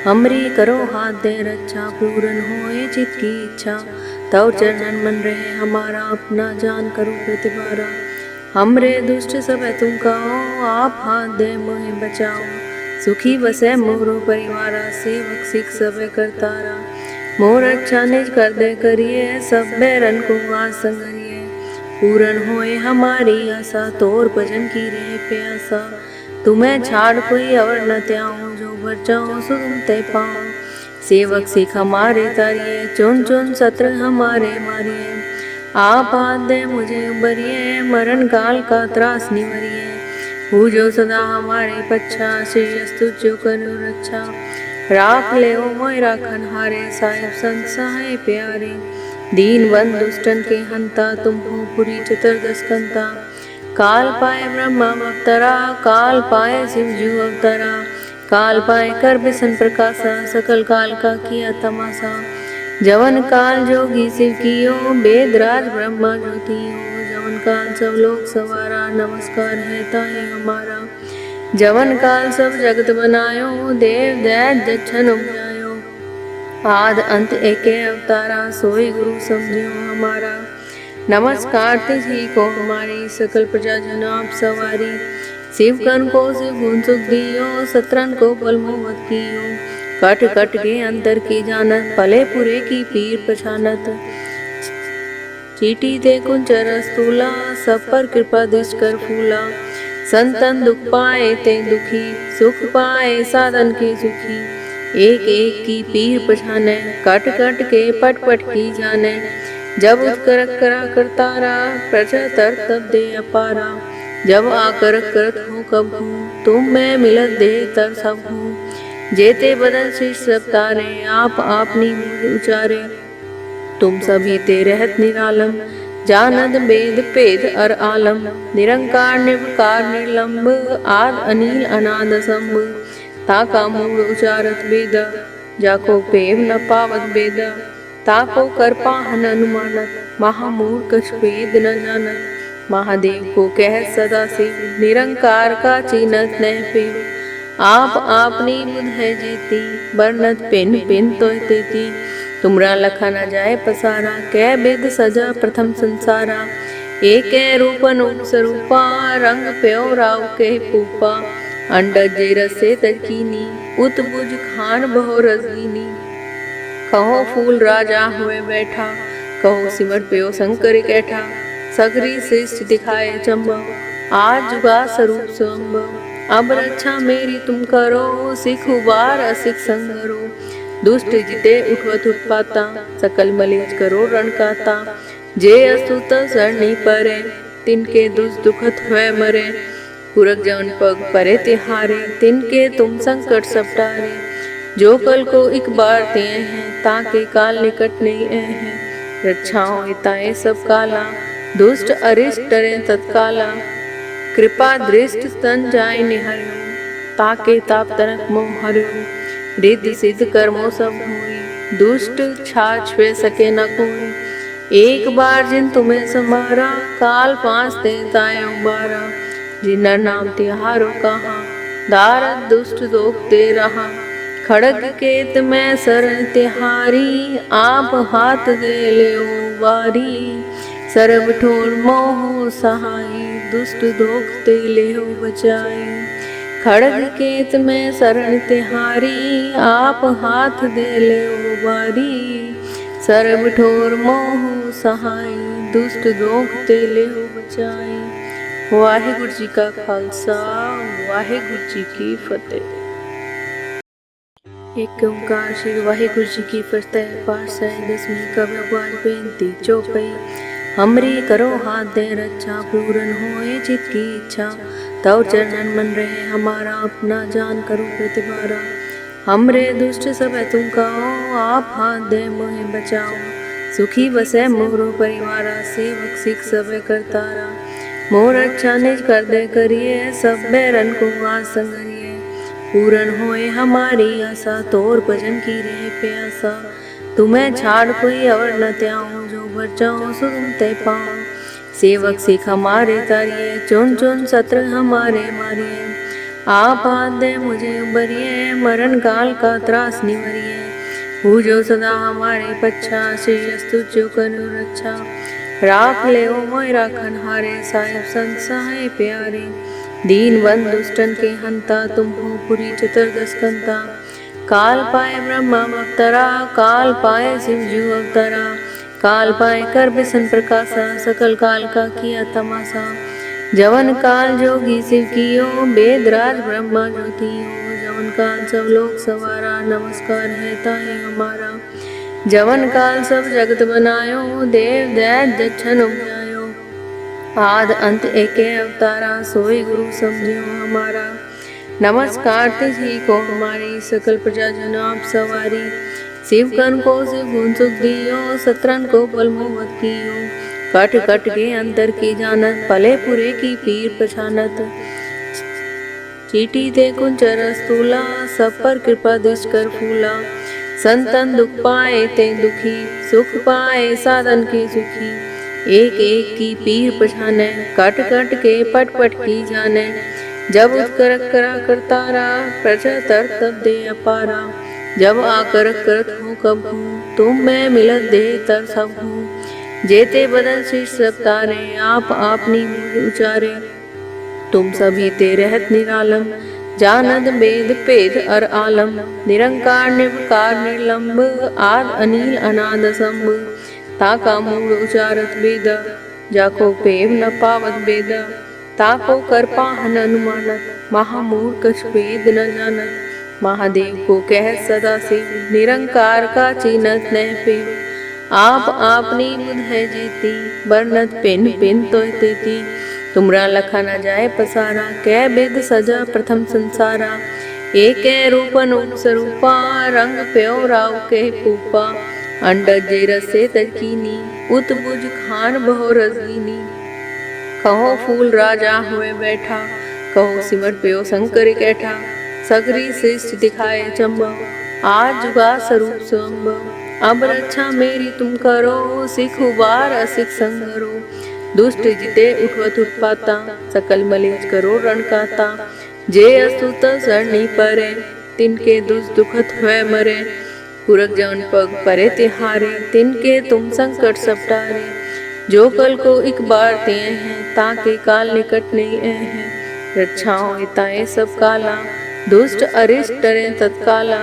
हमरी करो हाथ दे रक्षा, पूरन होए चित की इच्छा। तव चरणन मन रहे हमारा, अपना जान करो प्रतिबारा। हमरे दुष्ट सब तुम कहो, आप हाथ दे मोहे बचाओ। सुखी बसे मोरो परिवारा, सेवक सिख सब करतारा। मोर अच्छा निज कर दे करिए, सब बैरन को आस संगरिए। पूरन होए हमारी आशा, तोर भजन की रहे प्यासा। तुम्हें छाड़ कोई और न त्याओ, जो बचाओ सो तुम ते पाओ। सेवक सिख हमारे तारिये, चुन चुन सत्र हमारे मारिए। आप हाथ दे मुझे उबरिए, मरण काल का त्रास निवरिए। पूजो सदा हमारे पच्छा, श्री अस्तु जो करो रक्षा। राख ले ओ मोय राखन हारे, साहिब संत सहाय प्यारे। दीन बंद दुष्टन के हंता, तुम हो पुरी चतुर्दश कंता। काल पाए ब्रह्मा अवतरा, काल पाए शिव जू अवतरा। काल पाए कर बिसन प्रकाशा, सकल काल का किया तमाशा। जवन काल जोगी शिव कियो, वेद राज ब्रह्मा ज्योतियो। जवन काल सब लोग सवारा, नमस्कार है ताहे हमारा। जवन काल सब जगत बनायो, देव दैत दक्षन उपजायो। आद अंत एके अवतारा, सोई गुरु समझियो हमारा। नमस्कार तिथि को हमारी, सकल प्रजा जन आप सवारी। शिव कन को शिव गुण सुख दियो, सत्रन को पल मोहत कियो। कट कट के अंतर की जानत, पले पुरे की पीर पछानत। चीटी ते कुंचर स्तूला, सब पर कृपा दृष्ट कर फूला। संतन दुख पाए ते दुखी, सुख पाए साधन के सुखी। एक एक की पीर पछाने, कट कट के पट पट की जाने। जब उत्कर करा करतारा, प्रजा तर तब दे अपारा। जब आकर करत हो कब हूँ, तुम मैं मिलत दे तर सब हूँ। जेते बदन शीश सब तारे, आप आपनी उचारे। तुम सभी ते रहत निरालम, जानद वेद पेद अर आलम। निरंकार निर्विकार निर्लंब, आद अनिल अनाद असंभ। ताका मूल उचारत वेदा, जाको पेव न पावत वेदा। ताको कर पाहन अनुमानत, महामूढ़ कछ वेद न जानत। महादेव को कह सदा से, निरंकार का चीनत न पेव। आप आपनी बुध है जेती, बरनत पिन पिन तोय तेती। तुमरा लखा न जाए पसारा, कै बेद सजा प्रथम संसारा। एक रूपन स्वरूपा, रंग प्यो राव के पूपा। अंडज जे रसे तकीनी, उत बुझ खान बहु रसदीनी। कहो फूल राजा हुए बैठा, कहो सिमट प्यो शंकर कैठा। सगरी सृष्टि दिखाए चंबा, आज जुगा स्वरूप स्वयंभव। अब रक्षा मेरी तुम करो, सिख उबार असिख संगरो। दुष्ट जिते उठवत उत्पाता, सकल मलेज करो रणकाता। जे अस्तुत सरणी परे, तिनके दुष्ट हुए मरे। पुरख जवन पग परे तिहारे, तिनके तुम संकट सब टारे। जो कल को एक बार ते हैं, ताके काल निकट नहीं हैं। रक्षाओं हिताए सब काला, दुष्ट अरिष्ट डरे तत्काला। कृपा दृष्ट तन जाय निहर्यो, ताके ताप तनक मोह हर्यो। रिद्धि सिद्ध कर्मों सब हुई, दुष्ट छाछ वे सके न कोई। एक बार जिन तुम्हें संभारा, काल पांच देताए उबारा। जिन्ना नाम तिहारो कहा, दारद दुष्ट दोखते रहा। खड़ग केत में शरण तिहारी, आप हाथ दे ले वारी। सरब ठोर मोह सहाई, दुष्ट दोखते ले बचाई। खड़ग केत में शरण तिहारी, आप हाथ दे ले वारी। सरब ठोर मोह सहाई, दुष्ट दोखते ले बचाई। वाहिगुरु जी का खालसा, वाहिगुरु जी की फतेह। एक ओंकार श्री वाहिगुरु जी की फतह। पातशाही दसवीं कव्य बाज बेनती चौपई। हमरी करो हाथ दे रक्षा, पूरन होए चित की इच्छा। तव चरणन मन रहे हमारा, अपना जान करो प्रतिबारा। हमरे दुष्ट सब तुम कहो, आप हाथ दे मोहे बचाओ। सुखी बसे मोरो परिवारा, सेवक सिख सब करतारा। मोर अच्छा निज कर दे करिए, सब बैरन को आस संगरिए। पूरन होए हमारी आशा, तोर भजन की रहे प्यासा। तुम्हें छाड़ कोई और न त्याऊं, जो बचाओ सो तुम ते पाओ। सेवक सिख हमारे तारिये, चुन चुन सत्र हमारे मारिए। आप हाथ दे मुझे उबरिए, मरण काल का त्रास निवरिए। पूजो सदा हमारे पच्छा, श्री अस्तु जो कनु रक्षा। राख ले मोय राखन हारे, साहिब संत सहाय प्यारे। दीन बंद दुष्टन के हंता, तुम हो पुरी चतुर्दश कंता। काल पाए ब्रह्मा अवतरा, काल पाए शिव जू अवतरा। काल पाए कर बिसन प्रकाशा, सकल काल का किया तमाशा। जवन काल जोगी शिव कियो, वेदराज ब्रह्मा ज्योतियो। जवन काल सब लोग सवारा, नमस्कार है ताहि हमारा। जवन काल सब जगत बनायो, देव दैत जच्छन उपजायो। आद अंत एके अवतारा, सोई गुरु समझियो हमारा। नमस्कार तिझी को हमारी, सकल प्रजा जन आप सवारी। शिव कन को शिव गुण सुख दियो, सत्रन को पल मोहत कियो। कट कट के अंतर की जानत, पले पुरे की पीर पछानत। चीटी ते कुंचर स्तूला, सब पर कृपा दृष्ट कर फूला। संतन दुख पाए ते दुखी, सुख पाए साधन के सुखी। एक एक की पीर पछाने, कट कट के पट पट की जाने। जब उत्कर करा करतारा, प्रजा तर तब दे अपारा। जब आकर करत हूँ कब हूँ, तुम मैं मिलत दे तर सब हूँ। जेते बदल शीश सब तारे, आप आपनी मूल उचारे। तुम सभी ते रहत निरालम, जानद वेद पेद अर आलम। निरंकार निर्विकार निर्लंब, आद अनिल अनाद असंभ। ताका मूल उचारत वेद, जाको पेव न पावत वेद। ताको कर पाहन अनुमानत, महामूढ़ कछ वेद न जानत। महादेव को कह सदा से, निरंकार का चीनत न पेव। आप आपनी बुध है जेती, बरनत पिन पिन तो तेती। तुमरा लखा न जाए पसारा, कै वेद सजा प्रथम संसारा। एक रूप अनूप स्वरूपा, रंग प्यो राव के पूपा। अंडज जे रसे तकीनी, उत्बुज खान बहु रसदीनी। कहो फूल राजा हुए बैठा, कहो सिमर प्यो शंकर कैठा। सगरी सृष्टि दिखाए चंबव, आज जुगा स्वरूप स्वंभव। अब रक्षा मेरी तुम करो, सिख उबार असिख संगरो। दुष्ट जिते उठवत उत्पाता, सकल मलेज करो रणकाता। जे अस्तुत सरणी परे, तिनके दुखत हुए मरे। पुरख जवन पग परे तिहारे, तिनके तुम संकट सब टारे। जो कल को एक बार ते हैं, ताके काल निकट नहीं हैं। रक्षाओं ताए सब काला, दुष्ट अरिष्ट डरे तत्काला।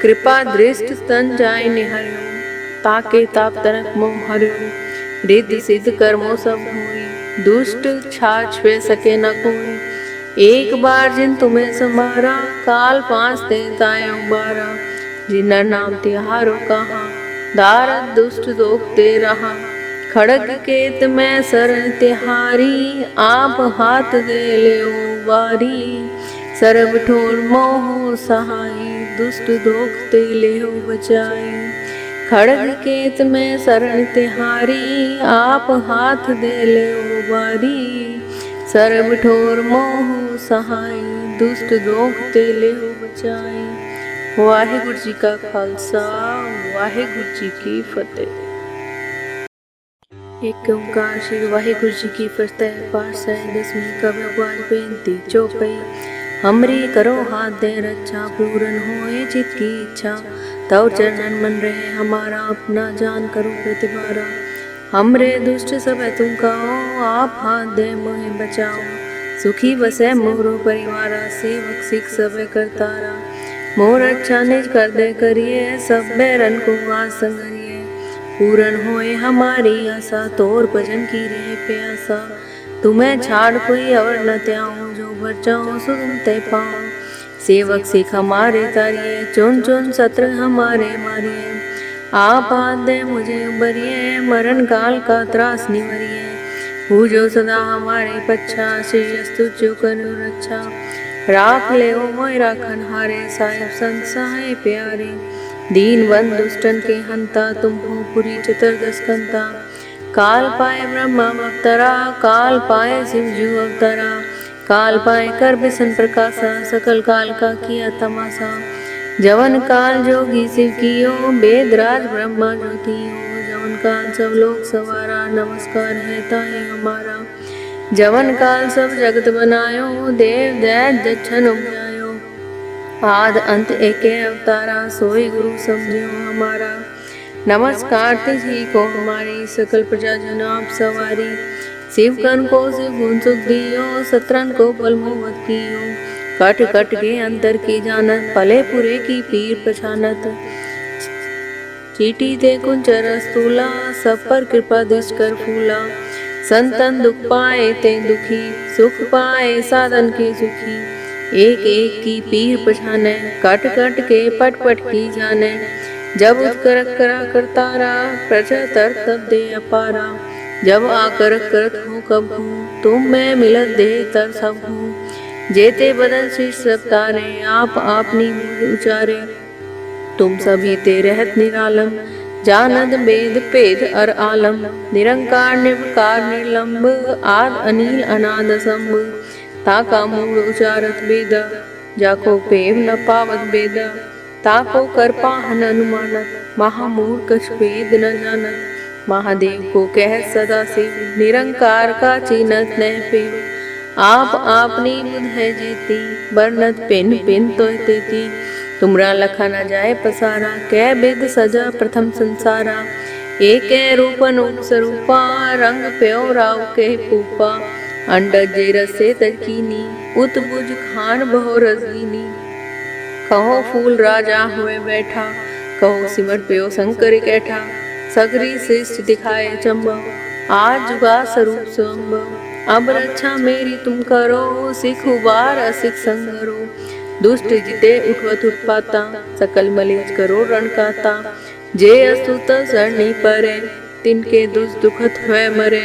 कृपा दृष्ट तन जाय निहर्यो, ताके ताप तनक मोह हर्यो। रिद्धि सिद्ध कर्मों सब हुई, दुष्ट छाछ वे सके न कोई। एक बार जिन तुम्हें समारा, काल पांच ते ताए उबारा। जिनर नाम तिहारो कहा, दारद दुष्ट दोखते रहा। खड़ग केत में शरण तिहारी, आप हाथ दे ले बारी। सरब ठोर मोह सहाई, दुष्ट दोखते ले बचाई। खड़ग केत में शरण तिहारी, आप हाथ दे ले बारी। सरब ठोर मोह सहाई, दुष्ट दोखते ले बचाई। वाहिगुरु जी का खालसा, वाहिगुरु जी की फतेह। एक ओंकार श्री वाहिगुरु जी की फतह। पातशाही दसवीं कव्य बाज बेनती चौपई। हमरी करो हाथ दे रक्षा, पूरन होए चित की इच्छा। तव चरणन मन रहे हमारा, अपना जान करो प्रतिबारा। हमरे दुष्ट सब तुम कहो, आप हाथ दे मोहे बचाओ। सुखी बसे मोरो परिवारा, सेवक सिख सब करतारा। मोर अच्छा निज कर दे करिए, सब बैरन को आस संगरिए। पूरन होए हमारी आशा, तोर भजन की रहे प्यासा। तुम्हें छाड़ कोई और न त्याऊं, जो बचाओ सो तुम ते पाओ। सेवक सिख हमारे तारिये, चुन चुन शत्रु हमारे मारिये। आप हाथ दे मुझे उबरिए, मरण काल का त्रास निवरिए। पूजो सदा हमारे पच्छा, श्री अस्तु जो कनु रक्षा। राख ले ओ मोय राखन हारे, साहिब संत सहाय प्यारे। दीन बंद दुष्टन के हंता, तुम हो पुरी चतुर्दश कंता। काल पाए ब्रह्मा अवतरा, काल पाए शिव जू अवतरा। काल पाए कर बिसन प्रकाशा, सकल काल का किया तमाशा। जवन काल जोगी शिव कियो, वेद राज ब्रह्मा ज्योतियो। जवन काल सब लोग सवारा, नमस्कार है ताहे हमारा। जवन काल सब जगत बनायो, देव दैत जच्छन उपजायो। आद अंत एके अवतारा, सोई गुरु समझियो हमारा। नमस्कार तुझी को हमारी, सकल प्रजा जन आप सवारी। शिव कन को शिव गुण सुख दियो, सत्रन को बल मोहत कियो। कट कट के अंतर की जानत, पले पुरे की पीर पछानत। चीटी ते कुंचर स्तूला, सब पर कृपा दृष्ट कर फूला। संतन दुख पाए ते दुखी, सुख पाए साधन के सुखी। एक एक की पीर पछाने, कट कट के पट पट की जाने। जब उत्कर करा करतारा, प्रजा तर तब दे अपारा। जब आकर करत हो कब हूँ, तुम मैं मिलत दे तर सब हूँ। जेते बदन शीश सब तारे, आप आपनी मूल उचारे। तुम सभी ते रहत निरालम, जानद वेद भेद अर आलम। निरंकार निर्विकार निर्लंब, आद अनिल अनाद संभ। ताका मूल उचारत वेदा, जाको पेव न पावत वेदा। ताको कर पाहन अनुमानत, महामूढ़ कछ वेद न जानत। महादेव को कह सदा शिव, निरंकार का चीनत न पेव। आप आपनी बुध है जेती, बरनत पिन पिन तो तेती। तुमरा लखा न जाए पसारा, कै बिद सजा प्रथम संसारा। एक रूप अनूप स्वरूपा, रंग प्यो राव के पूपा। अंडज जे रसे तकीनी, उत बुझ खान बहु रजनी। कहो फूल राजा हुए बैठा, कहो सिमट प्यो शंकर कैठा। सगरी सृष्टि दिखाए चंबा, आज जुगा स्वरूप स्वंब। अब रक्षा मेरी तुम करो, सिख उबार असिख संगरो। दुष्ट जिते उठवत उत्पाता, सकल मलेज करो रणकाता। जे अस्तुत सरणी परे, तिनके दुष्ट दुखत हुए मरे।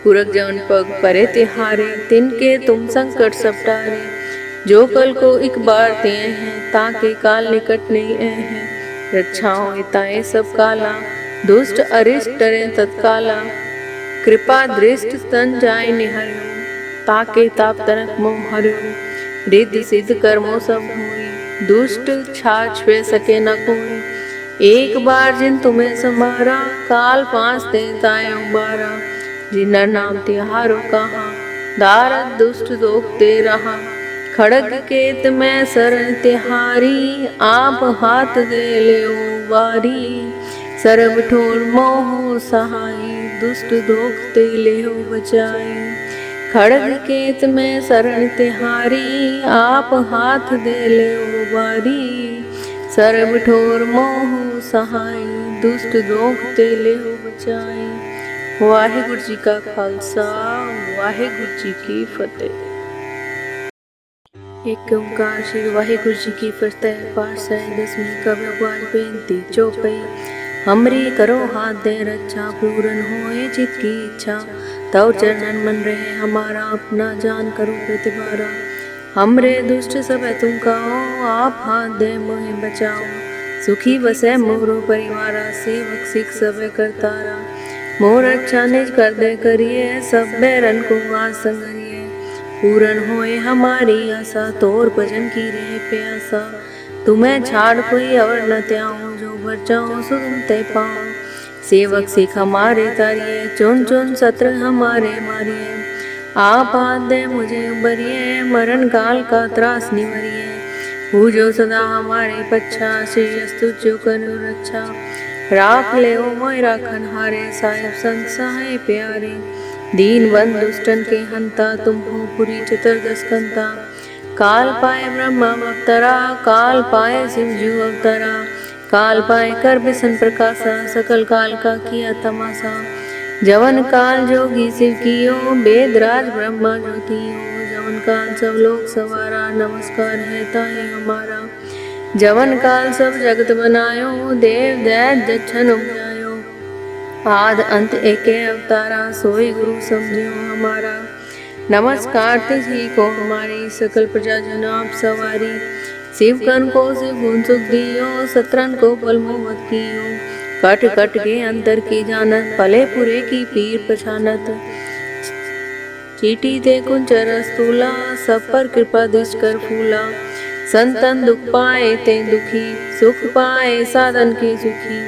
पुरख जवन पग परे तिहारे, तिनके तुम संकट सब टारे। जो कल को एक बार ते हैं, ताके काल निकट नहीं हैं। रक्षाओं हिताएं सब काला, दुष्ट अरिष्ट डरे तत्काला। कृपा दृष्ट तन जाय निहर्यो, ताके ताप तनक मोह हर्यो। रिद्ध सिद्ध कर्मों सब हुई, दुष्ट छाछ वे सके न कोई। एक बार जिन तुम्हें संभारा, काल पांच ते ताय उबारा। जिनर नाम तिहारो कहा, दारद दुष्ट दोखते रहा। खड़ग केत में शरण तिहारी, आप हाथ दे ले बारी। सरब ठोर मोह सहाई, दुष्ट दोखते ले बचाई। खड़ग केत में शरण तिहारी, आप हाथ दे ले बारी। सरब ठोर मोह सहाई, दुष्ट दोखते ले बचाई। वाहिगुरु जी का खालसा, वाहिगुरु जी की फतेह। एक ओंकार श्री वाहिगुरु जी की फतेह। पातशाही दसवीं कव्य बेनती चौपई। हमरी करो हाथ दे रक्षा, पूरन होए चित की इच्छा। तव चरणन मन रहे हमारा, अपना जान करो प्रतिबारा। हमरे दुष्ट सब तुम कहो, आप हाथ दे मोहे बचाओ। सुखी बसे मोरो परिवारा, सेवक सिख सब करतारा। मोर अच्छा निज कर दे करिए, सब बैरन को आसंगरिए। पूरन होए हमारी आशा, तोर भजन की रहे प्यासा। तुम्हें छाड़ कोई और न त्याऊं, जो बचाओ सो तुम ते पाओ। सेवक सिख हमारे तारिये, चुन चुन शत्रु हमारे मारिये। आप हाथ दे मुझे उबरिए, मरण काल का त्रास निवरिए। पूजो सदा हमारे पच्छा, श्री अस्तु जो कनु रक्षा। राख ले ओ मोय राखन हारे, साहिब संत सहाय प्यारे। दीन बंद दुष्टन के हंता, तुम हो पुरी चतुर्दश कंता। काल पाए ब्रह्मा अवतरा, काल पाए शिव जू अवतरा। काल पाए कर बिसन प्रकाशा, सकल काल का किया तमाशा। जवन काल जोगी शिव कियो, वेद राज ब्रह्मा ज्योतियो। जवन जवन काल सब लोग सवारा, नमस्कार है ताहे हमारा। जवन काल सब जगत बनायो, देव दैत जच्छन उपजायो। आद अंत एके अवतारा, सोई गुरु समझियो हमारा। नमस्कार तिझी को हमारी, सकल प्रजा जन आप सवारी। शिव कन को शिव गुण सुख दियो, सत्रन को पल मोहत कियो। कट कट के अंतर की जानत, पले पुरे की पीर पछानत। चीटी ते कुंचर स्थूला, सब पर कृपा दृष्ट कर फूला। संतन दुख पाए ते दुखी, सुख पाए साधन के सुखी।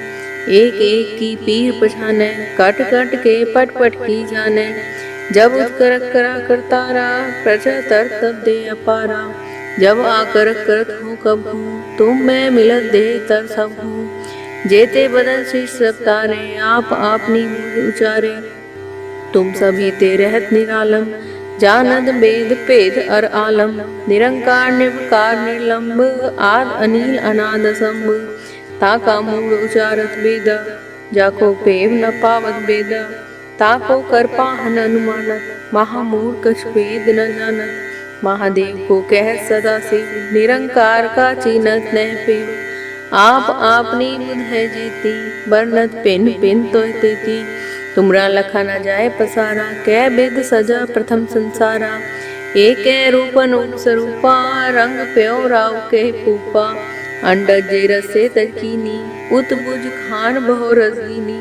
एक एक की पीर पछाने, कट कट के पट पट की जाने। जब उत्कर करा करतारा, प्रजा तर तब दे अपारा। जब आकर करत हो कब हूँ, तुम मैं मिलत दे तर सब हूँ। जेते बदन शीश सब तारे, आप आपनी उचारे। तुम सभी ते रहत निरालम, जानद वेद पेद अर आलम। निरंकार निर्विकार निर्लंब, आद अनिल अनाद संभ। ताका मूड उचारत वेदा, जाको पेव न पावत वेदा। ताको कर पाहन अनुमानत, महामूढ़ कछ वेद न जानत। महादेव को कह सदा शिव, निरंकार का चीनत नह पेव। आप आपनी बुध है जेती, बरनत पिन पिन तो तेती। तुमरा लखा न जाए पसारा, कै बेद सजा प्रथम संसारा। एक रूप अनूप स्वरूपा, रंग प्यो राव के पूपा। अंडज जे रसे तकीनी, उत बुझ खान बहु रसदीनी।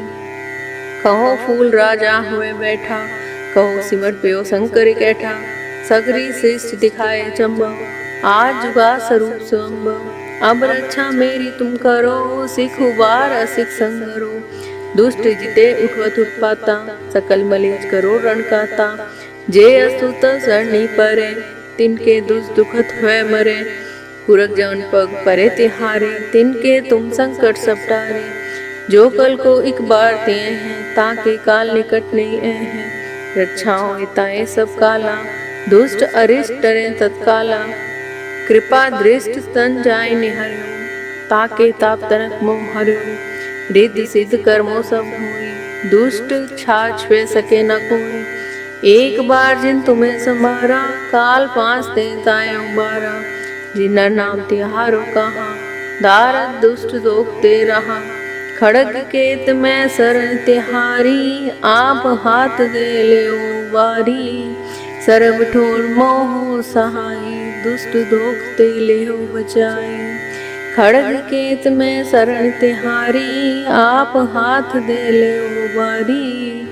कहो फूल राजा हुए बैठा, कहो सिमट प्यो शंकर कैठा। सगरी सृष्टि दिखाए चंबा, आज जुगा स्वरूप स्वयंभव। अब रक्षा मेरी तुम करो, सिख उबार असिख संगरो। दुष्ट जिते उठवत उत्पाता, सकल मलेज करो रणकाता। जे अस्तुत सरणी परे, तिनके दुखत हुए मरे। पुरख जवन पग परे तिहारे, तिनके तुम संकट सब टारे। जो कल को एक बार ते हैं, ताके काल निकट नहीं हैं। रक्षाओं हिताएं सब काला, दुष्ट अरिष्ट डरे तत्काला। कृपा दृष्ट तन जाय निहर्यो, ताके ताप तनक मोह हर्यो। रिद्धि सिद्ध कर्मों सब हुई, दुष्ट छाछ वे सके न कोई। एक बार जिन तुम्हें संभारा, काल पांच दिन ताए उबारा। जिनर नाम तिहारो कहा, दारद दुष्ट दोख दे रहा। खड़ग केत में शरण तिहारी, आप हाथ दे ले बारी। सरब ठोर मोह सहाई, दुष्ट दोख ते ले बचाई। खड़ग केत में शरण तिहारी, आप हाथ दे ले बारी।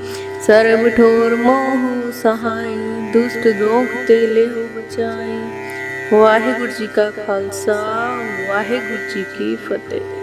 सरब ठोर मोह सहाई, दुष्ट दोख ते ले बचाई। वाहिगुरु जी का खालसा, वाहिगुरु जी की फतेह।